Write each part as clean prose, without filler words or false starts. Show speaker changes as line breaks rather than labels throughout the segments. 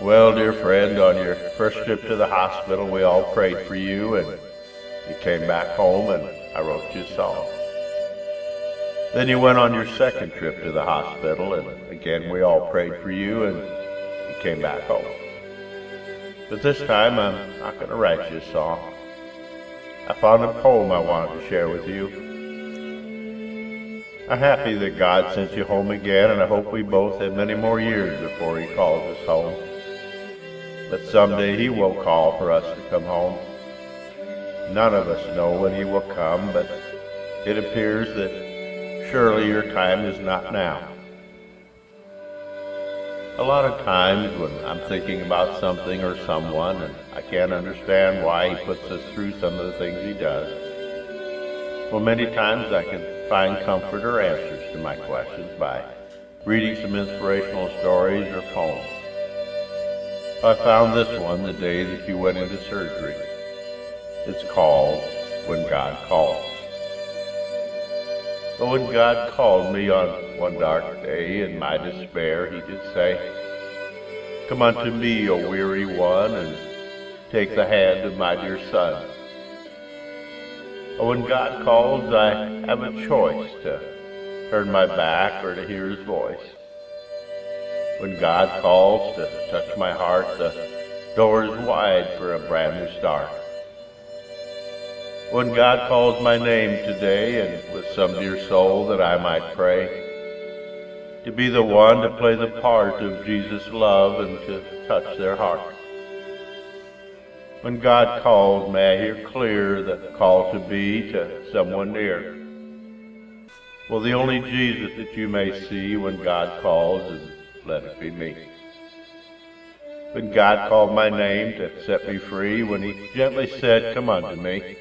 Well, dear friend, on your first trip to the hospital, we all prayed for you, and you came back home, and I wrote you a song. Then you went on your second trip to the hospital, and again we all prayed for you, and you came back home. But this time, I'm not going to write you a song. I found a poem I wanted to share with you. I'm happy that God sent you home again, and I hope we both have many more years before He calls us home. But someday He will call for us to come home. None of us know when He will come, but it appears that surely your time is not now. A lot of times when I'm thinking about something or someone, and I can't understand why He puts us through some of the things He does, well, many times I can find comfort or answers to my questions by reading some inspirational stories or poems. I found this one the day that you went into surgery. It's called When God Calls. But when God called me on one dark day in my despair, He did say, "Come unto me, O weary one, and take the hand of my dear Son." When God calls, I have a choice to turn my back or to hear His voice. When God calls to touch my heart, the door is wide for a brand new start. When God calls my name today, and with some dear soul that I might pray, to be the one to play the part of Jesus' love and to touch their heart. When God calls, may I hear clear the call to be to someone near. Well, the only Jesus that you may see when God calls, and let it be me. When God called my name to set me free, when He gently said, "Come unto me,"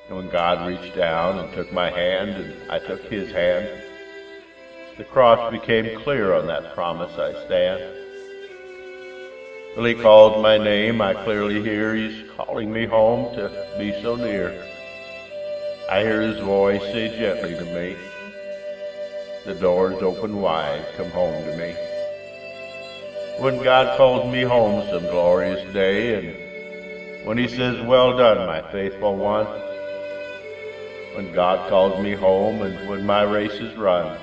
and when God reached down and took my hand and I took His hand, the cross became clear on that promise I stand. When He called my name, I clearly hear He's calling me home to be so near. I hear His voice say gently to me, "The door's open wide, come home to me." When God calls me home some glorious day, and when He says, "Well done, my faithful one," when God calls me home and when my race is run,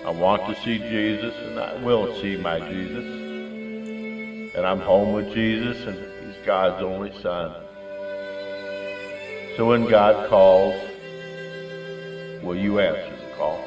I want to see Jesus, and I will see my Jesus. And I'm home with Jesus, and He's God's only Son. So when God calls, will you answer the call?